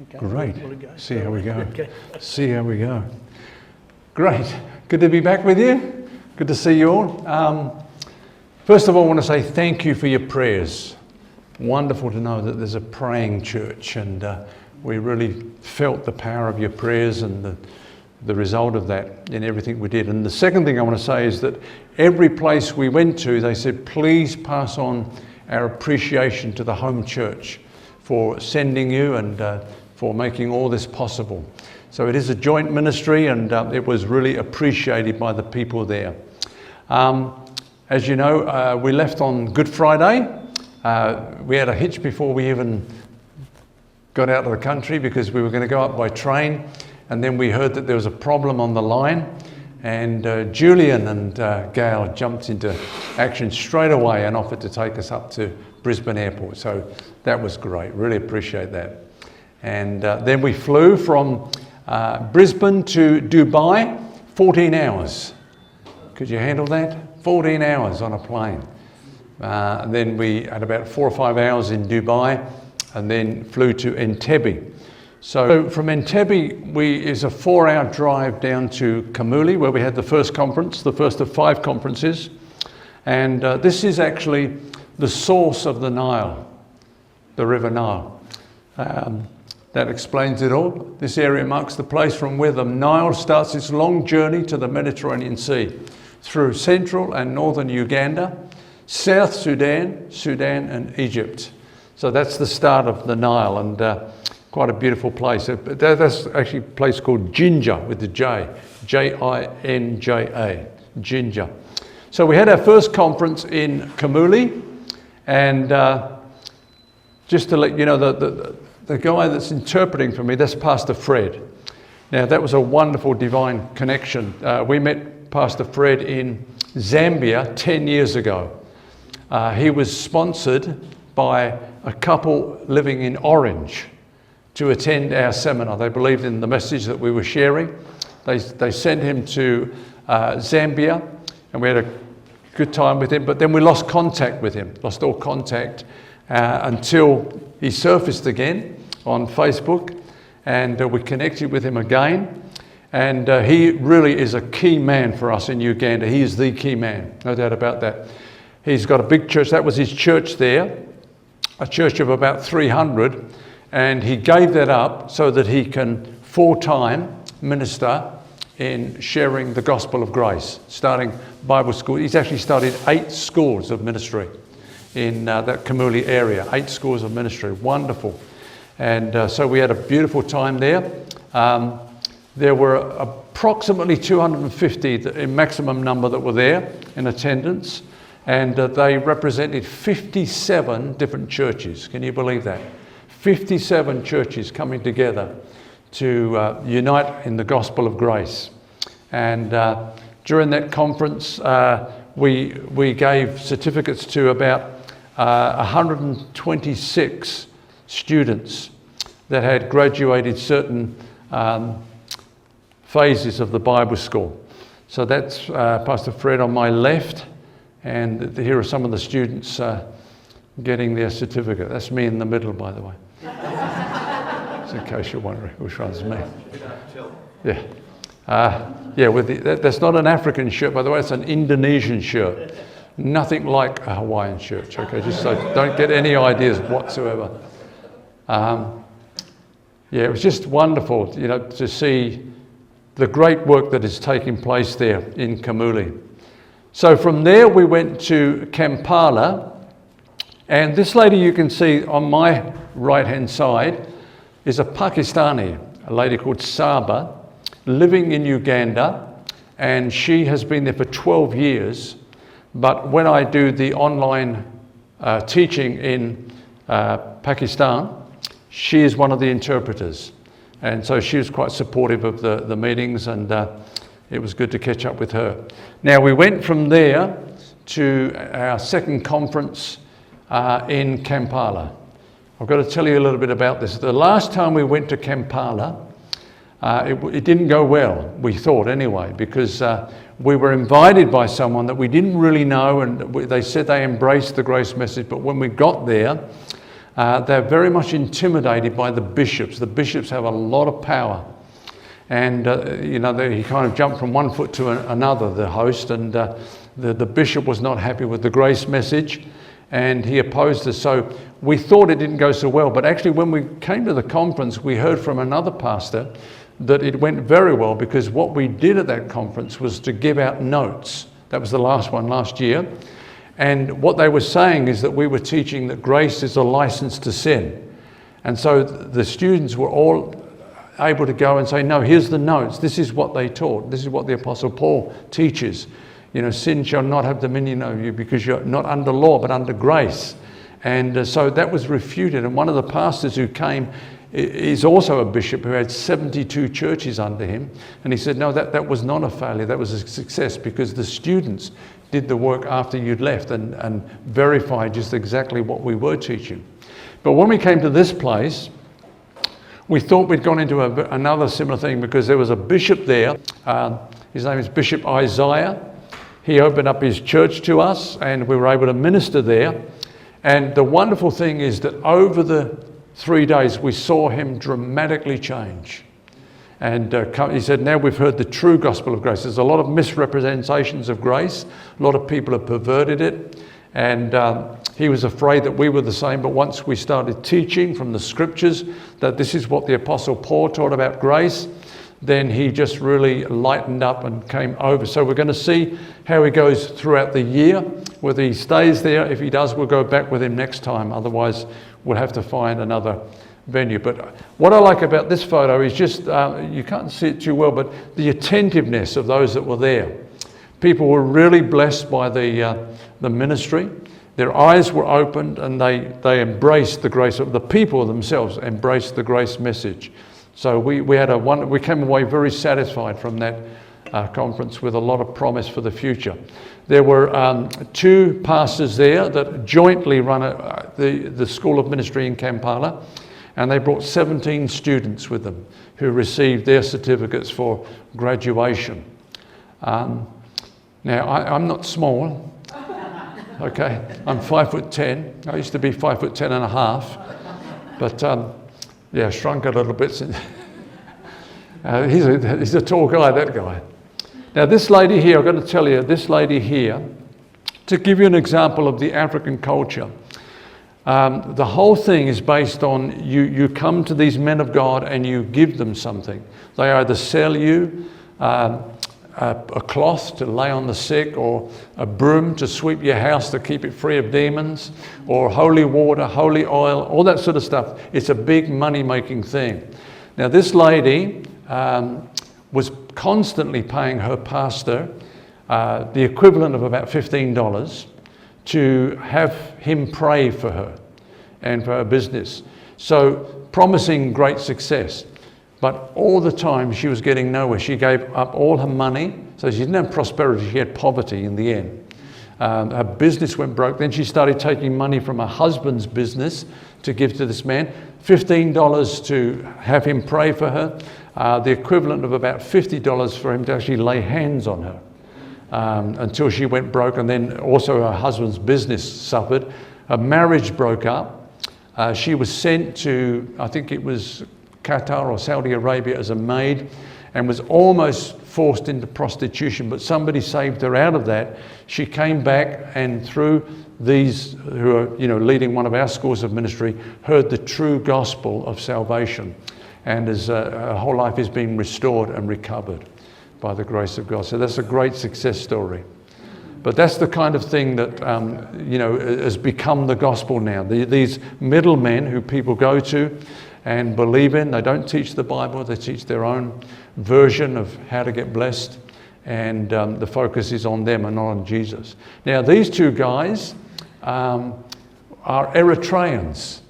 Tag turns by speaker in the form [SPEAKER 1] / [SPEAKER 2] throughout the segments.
[SPEAKER 1] Okay.
[SPEAKER 2] Great. See how we go.
[SPEAKER 1] Okay.
[SPEAKER 2] See how we go. Great. Good to be back with you. Good to see you all. First of all, I want to say thank you for your prayers. Wonderful to know that there's a praying church, and we really felt the power of your prayers and the result of that in everything we did. And the second thing I want to say is that every place we went to, they said, please pass on our appreciation to the home church for sending you and for making all this possible. So it is a joint ministry, and it was really appreciated by the people there. As you know, we left on Good Friday. We had a hitch before we even got out of the country because we were going to go up by train, and then we heard that there was a problem on the line, and Julian and Gail jumped into action straight away and offered to take us up to Brisbane Airport. So that was great, really appreciate that. And then we flew from Brisbane to Dubai, 14 hours. Could you handle that? 14 hours on a plane. And then we had about 4 or 5 hours in Dubai, and then flew to Entebbe. So from Entebbe, is a 4-hour drive down to Kamuli, where we had the first conference, the first of 5 conferences. And this is actually the source of the Nile, the River Nile. That explains it all. This area marks the place from where the Nile starts its long journey to the Mediterranean Sea, through central and northern Uganda, South Sudan, Sudan and Egypt. So that's the start of the Nile, and quite a beautiful place. That's actually a place called Jinja with the J, Jinja, Jinja. So we had our first conference in Kamuli, and just to let you know, the guy that's interpreting for me, that's Pastor Fred. Now that was a wonderful divine connection. We met Pastor Fred in Zambia 10 years ago. He was sponsored by a couple living in Orange to attend our seminar. They believed in the message that we were sharing. They sent him to Zambia, and we had a good time with him, but then we lost contact with him, lost all contact until he surfaced again on Facebook, and we connected with him again. And he really is a key man for us in Uganda. He is the key man, no doubt about that. He's got a big church. That was his church there, a church of about 300. And he gave that up so that he can full-time minister in sharing the gospel of grace, starting Bible school. He's actually started 8 schools of ministry in that Kamuli area, 8 schools of ministry. Wonderful. And so we had a beautiful time there. There were approximately 250, the maximum number that were there in attendance, and they represented 57 different churches. Can you believe that? 57 churches coming together to unite in the gospel of grace. And during that conference, we gave certificates to about 126 students that had graduated certain phases of the Bible school. So that's Pastor Fred on my left, and here are some of the students getting their certificate. That's me in the middle, by the way. Just in case you're wondering which one's me. Yeah. That's not an African shirt, by the way, it's an Indonesian shirt. Nothing like a Hawaiian shirt, okay? Just so don't get any ideas whatsoever. It was just wonderful, to see the great work that is taking place there in Kamuli. So from there we went to Kampala, and this lady you can see on my right-hand side is a Pakistani, a lady called Saba, living in Uganda, and she has been there for 12 years. But when I do the online teaching in Pakistan, she is one of the interpreters. And so she was quite supportive of the meetings, and it was good to catch up with her. Now we went from there to our second conference in Kampala. I've got to tell you a little bit about this. The last time we went to Kampala, it didn't go well, we thought anyway, because we were invited by someone that we didn't really know, and they said they embraced the grace message, but when we got there, they're very much intimidated by the bishops. The bishops have a lot of power. And, he kind of jumped from one foot to another, the host, and the bishop was not happy with the grace message, and he opposed us. So we thought it didn't go so well, but actually when we came to the conference, we heard from another pastor that it went very well, because what we did at that conference was to give out notes. That was the last one last year. And what they were saying is that we were teaching that grace is a license to sin. And so the students were all able to go and say, no, here's the notes. This is what they taught. This is what the Apostle Paul teaches. Sin shall not have dominion over you, because you're not under law, but under grace. And so that was refuted. And one of the pastors who came is also a bishop who had 72 churches under him. And he said, no, that was not a failure. That was a success, because the students did the work after you'd left and verified just exactly what we were teaching. But when we came to this place, we thought we'd gone into another similar thing, because there was a bishop there. His name is Bishop Isaiah. He opened up his church to us, and we were able to minister there. And the wonderful thing is that over the 3 days, we saw him dramatically change. And he said, now we've heard the true gospel of grace. There's a lot of misrepresentations of grace. A lot of people have perverted it. And he was afraid that we were the same. But once we started teaching from the scriptures that this is what the Apostle Paul taught about grace, then he just really lightened up and came over. So we're going to see how he goes throughout the year, whether he stays there. If he does, we'll go back with him next time. Otherwise, we'll have to find another venue. But what I like about this photo is just, you can't see it too well, but the attentiveness of those that were there. People were really blessed by the ministry. Their eyes were opened, and they embraced the grace of the people themselves, embraced the grace message. So we came away very satisfied from that conference with a lot of promise for the future. There were 2 pastors there that jointly run the School of Ministry in Kampala, and they brought 17 students with them who received their certificates for graduation. Now, I'm not small, okay? I'm 5'10". I used to be 5'10" and a half, but shrunk a little bit. He's a tall guy, that guy. Now, this lady here, I've got to tell you, this lady here, to give you an example of the African culture, the whole thing is based on you come to these men of God and you give them something. They either sell you a cloth to lay on the sick, or a broom to sweep your house to keep it free of demons, or holy water, holy oil, all that sort of stuff. It's a big money-making thing. Now, this lady was constantly paying her pastor the equivalent of about $15 to have him pray for her and for her business. So, promising great success. But all the time she was getting nowhere. She gave up all her money. So she didn't have prosperity, she had poverty in the end. Her business went broke. Then she started taking money from her husband's business to give to this man. $15 to have him pray for her. The equivalent of about $50 for him to actually lay hands on her. Until she went broke, and then also her husband's business suffered. Her marriage broke up. She was sent to, I think it was Qatar or Saudi Arabia, as a maid, and was almost forced into prostitution, but somebody saved her out of that. She came back, and through these who are leading one of our schools of ministry, heard the true gospel of salvation, and her whole life has been restored and recovered by the grace of God. So that's a great success story. But that's the kind of thing that has become the gospel now. These middlemen who people go to and believe in. They don't teach the Bible, they teach their own version of how to get blessed, and the focus is on them and not on Jesus. Now, these 2 guys are Eritreans.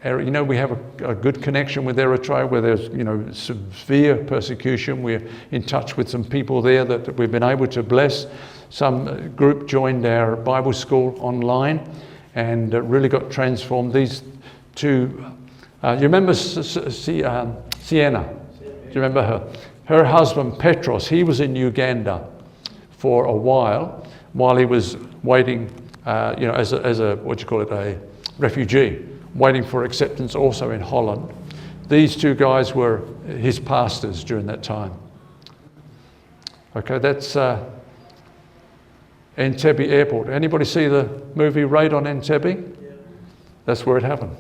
[SPEAKER 2] We have a good connection with Eritrea, where there's severe persecution. We're in touch with some people there that we've been able to bless. Some group joined our Bible school online and really got transformed. These 2, you remember Sienna? Do you remember her? Her husband Petros, he was in Uganda for a while he was waiting, as a a refugee, waiting for acceptance also in Holland. These two guys were his pastors during that time. Okay, that's Entebbe Airport. Anybody see the movie Raid on Entebbe? Yeah. That's where it happened.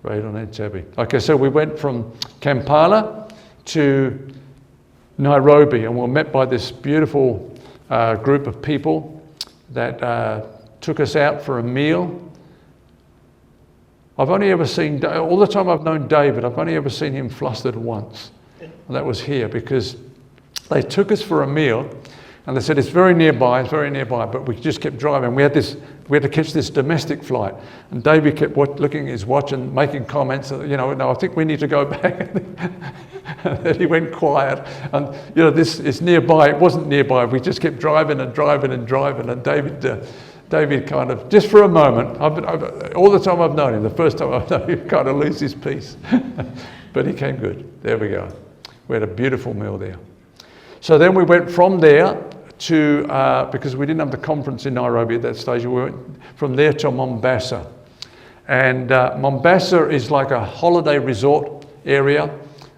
[SPEAKER 2] Raid on Entebbe. Okay, so we went from Kampala to Nairobi, and we were met by this beautiful group of people that took us out for a meal. I've only ever seen, all the time I've known David, I've only ever seen him flustered once. And that was here, because they took us for a meal and they said, it's very nearby, but we just kept driving. We had to catch this domestic flight. And David kept looking at his watch and making comments, no, I think we need to go back. And then he went quiet. And, this is nearby. It wasn't nearby. We just kept driving. And David kind of, just for a moment, all the time I've known him, the first time I've known him, he kind of lose his peace. But he came good. There we go. We had a beautiful meal there. So then we went from there to, because we didn't have the conference in Nairobi at that stage, we went from there to Mombasa. And Mombasa is like a holiday resort area,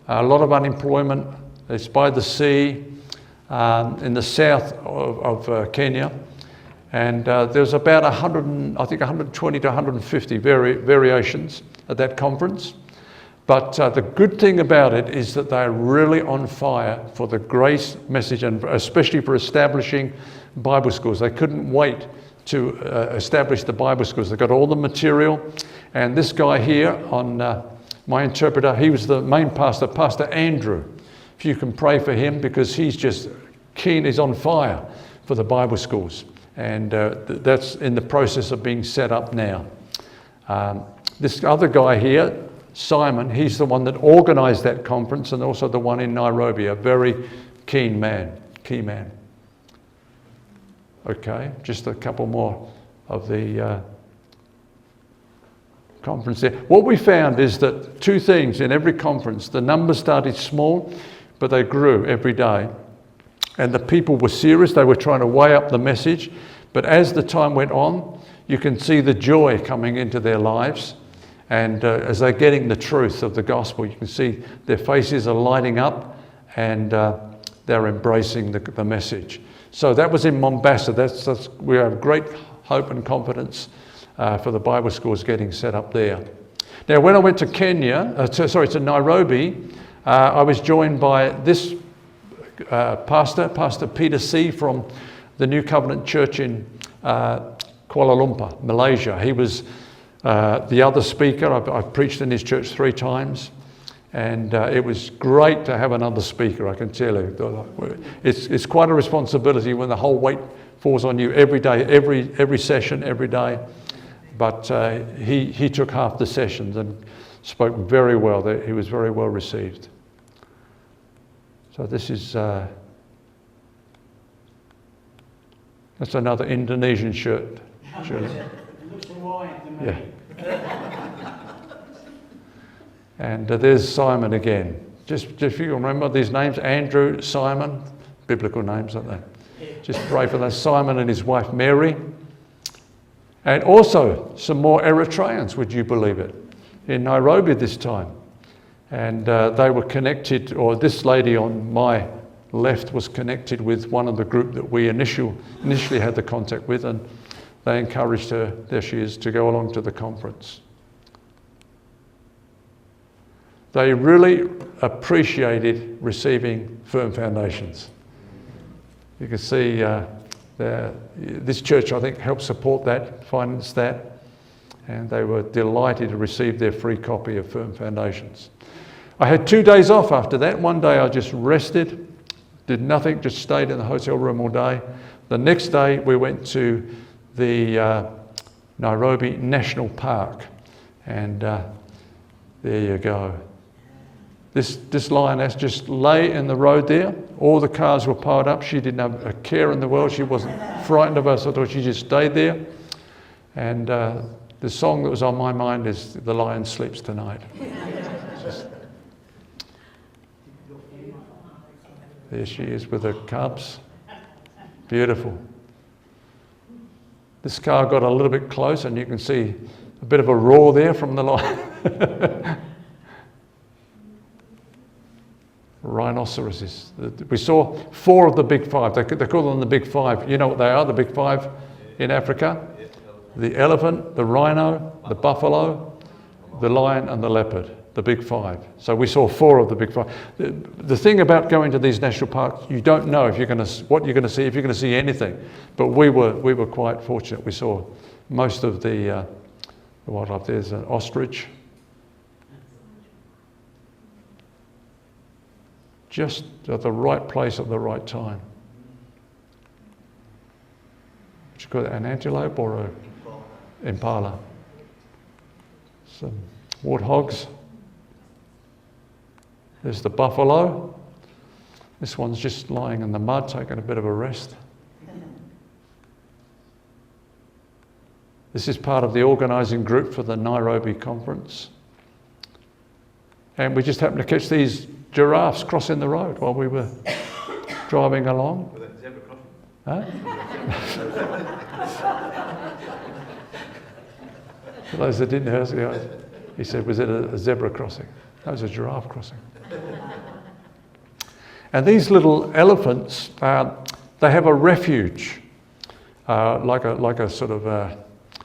[SPEAKER 2] a lot of unemployment. It's by the sea in the south of Kenya. And there's about 120 to 150 variations at that conference. But the good thing about it is that they're really on fire for the grace message, and especially for establishing Bible schools. They couldn't wait to establish the Bible schools. They've got all the material. And this guy here on my interpreter, he was the main pastor, Pastor Andrew. If you can pray for him, because he's just keen, he's on fire for the Bible schools. And that's in the process of being set up now. This other guy here, Simon, he's the one that organised that conference, and also the one in Nairobi, a very key man. Okay, just a couple more of the conference there. What we found is that two things in every conference: the numbers started small, but they grew every day. And the people were serious. They were trying to weigh up the message. But as the time went on, you can see the joy coming into their lives. And as they're getting the truth of the gospel, you can see their faces are lighting up, and they're embracing the message. So that was in Mombasa. We have great hope and confidence for the Bible schools getting set up there. Now, when I went to to Nairobi, I was joined by this Pastor Peter C. from the New Covenant Church in Kuala Lumpur, Malaysia. He was the other speaker. I've preached in his church 3 times, and it was great to have another speaker, I can tell you. It's quite a responsibility when the whole weight falls on you every day, every session, every day. But he took half the sessions and spoke very well. He was very well received. So this is, that's another Indonesian shirt.
[SPEAKER 1] It looks Hawaiian to me.
[SPEAKER 2] Yeah. And there's Simon again. Just if you remember these names, Andrew, Simon, biblical names, aren't they? Just pray for those. Simon and his wife Mary. And also some more Eritreans, would you believe it, in Nairobi this time. And they were connected, or this lady on my left was connected with one of the group that we initially had the contact with, and they encouraged her, there she is, to go along to the conference. They really appreciated receiving Firm Foundations. You can see this church, I think, helped support that, finance that, and they were delighted to receive their free copy of Firm Foundations. I had 2 days off after that. One day I just rested, did nothing, just stayed in the hotel room all day. The next day we went to the Nairobi National Park, and there you go. This lioness just lay in the road there. All the cars were piled up. She didn't have a care in the world. She wasn't frightened of us at all. She just stayed there. And the song that was on my mind is "The Lion Sleeps Tonight." There she is with her cubs. Beautiful. This car got a little bit close, and you can see A bit of a roar there from the lion. Rhinoceroses. We saw 4 of the big 5. They call them the big 5. You know what they are, the big 5 in Africa? The elephant, the rhino, the buffalo, the lion and the leopard. The big 5. So we saw 4 of the big 5. The thing about going to these national parks, you don't know if what you're going to see, if you're going to see anything. But we were quite fortunate. We saw most of the wildlife. There's an ostrich. Just at the right place at the right time. What you call it, an antelope or an impala? Some warthogs. There's the buffalo. This one's just lying in the mud, taking a bit of a rest. This is part of the organising group for the Nairobi conference. And we just happened to catch these giraffes crossing the road while we were driving along.
[SPEAKER 3] Was that zebra crossing?
[SPEAKER 2] Huh? For those that didn't hear, he said, was it a zebra crossing? That was a giraffe crossing. And these little elephants, they have a refuge, like a sort of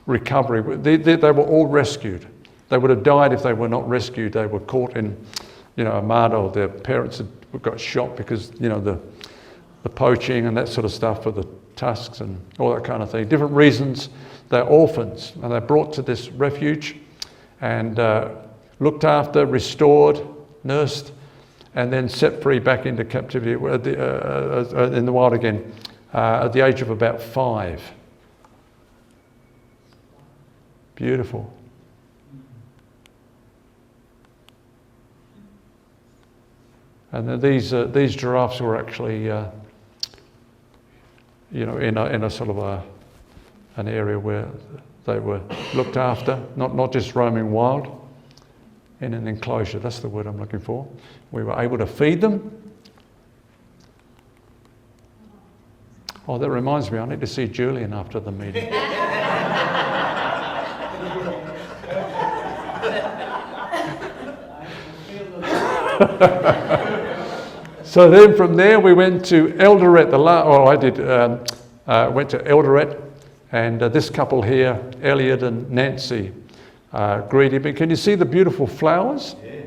[SPEAKER 2] recovery. They were all rescued. They would have died if they were not rescued. They were caught in, a mud, or their parents had got shot because, the poaching and that sort of stuff for the tusks and all that kind of thing. Different reasons. They're orphans, and they're brought to this refuge and looked after, restored, nursed, and then set free back into captivity in the wild again at the age of about 5. Beautiful. And then these giraffes were actually, in a sort of an area where they were looked after, not just roaming wild. In an enclosure, that's the word I'm looking for. We were able to feed them. Oh, that reminds me, I need to see Julian after the meeting. So then from there we went to Eldoret. Went to Eldoret, and this couple here, Elliot and Nancy, greedy. But can you see the beautiful flowers? Yeah.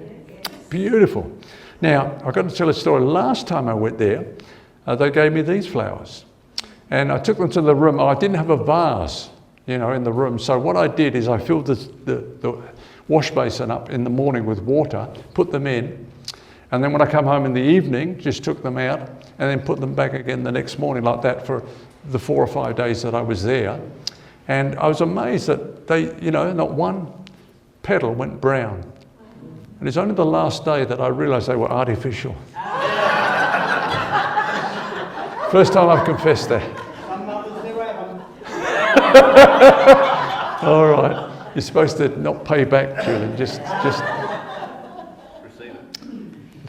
[SPEAKER 2] Beautiful. Now, I've got to tell a story. Last time I went there, they gave me these flowers. And I took them to the room. I didn't have a vase, in the room. So what I did is I filled the wash basin up in the morning with water, put them in, and then when I come home in the evening, just took them out and then put them back again the next morning, like that for the 4 or 5 days that I was there. And I was amazed that they, not one petal went brown. And it's only the last day that I realised they were artificial. First time I've confessed that. All right. You're supposed to not pay back, Julian, just receive it.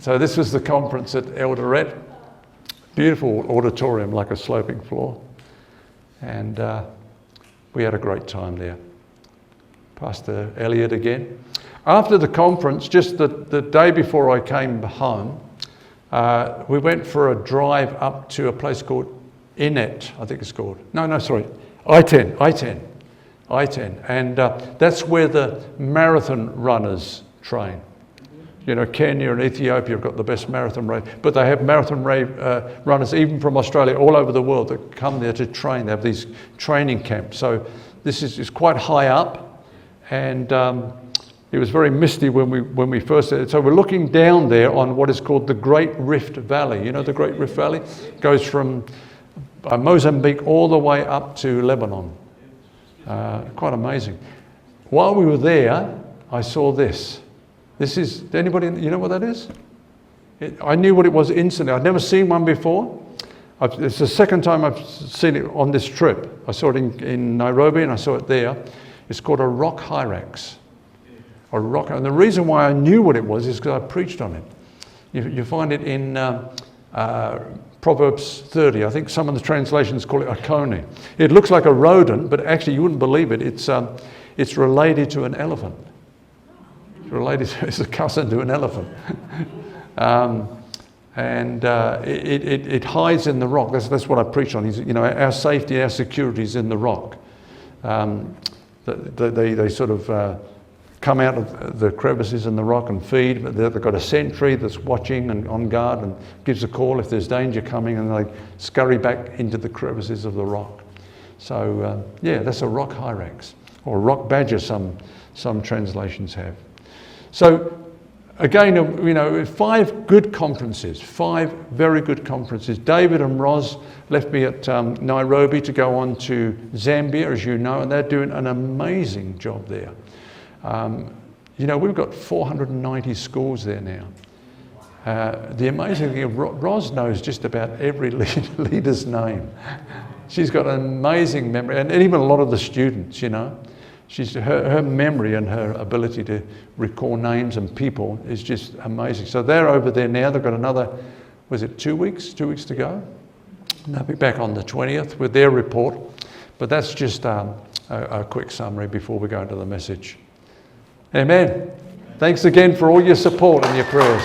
[SPEAKER 2] So this was the conference at Eldoret. Beautiful auditorium, like a sloping floor. And we had a great time there. Pastor Elliot again. After the conference, just the day before I came home, we went for a drive up to a place called Inet, I think it's called. I-10. And that's where the marathon runners train. Kenya and Ethiopia have got the best marathon race, but they have marathon runners even from Australia, all over the world, that come there to train. They have these training camps. So this is quite high up, and it was very misty when we first did it. So we're looking down there on what is called the Great Rift Valley. You know the Great Rift Valley? It goes from Mozambique all the way up to Lebanon. Quite amazing. While we were there, I saw this. This is, anybody, you know what that is? I knew what it was instantly. I'd never seen one before. It's the second time I've seen it on this trip. I saw it in Nairobi and I saw it there. It's called a rock hyrax. And the reason why I knew what it was is because I preached on it. You find it in Proverbs 30. I think some of the translations call it a coney. It looks like a rodent, but actually you wouldn't believe it. It's related to an elephant. It's related to, it's a cousin to an elephant. It hides in the rock. That's what I preach on. Our safety, our security is in the rock. They sort of come out of the crevices in the rock and feed, but they've got a sentry that's watching and on guard and gives a call if there's danger coming, and they scurry back into the crevices of the rock. So that's a rock hyrax, or a rock badger, some translations have. So again, 5 good conferences, 5 very good conferences. David and Roz left me at Nairobi to go on to Zambia, as you know, and they're doing an amazing job there. We've got 490 schools there now. The amazing thing, Roz knows just about every leader's name. She's got an amazing memory, and even a lot of the students, her memory and her ability to recall names and people is just amazing. So they're over there now. They've got another, 2 weeks? 2 weeks to go? And they'll be back on the 20th with their report. But that's just a quick summary before we go into the message. Amen. Thanks again for all your support and your prayers.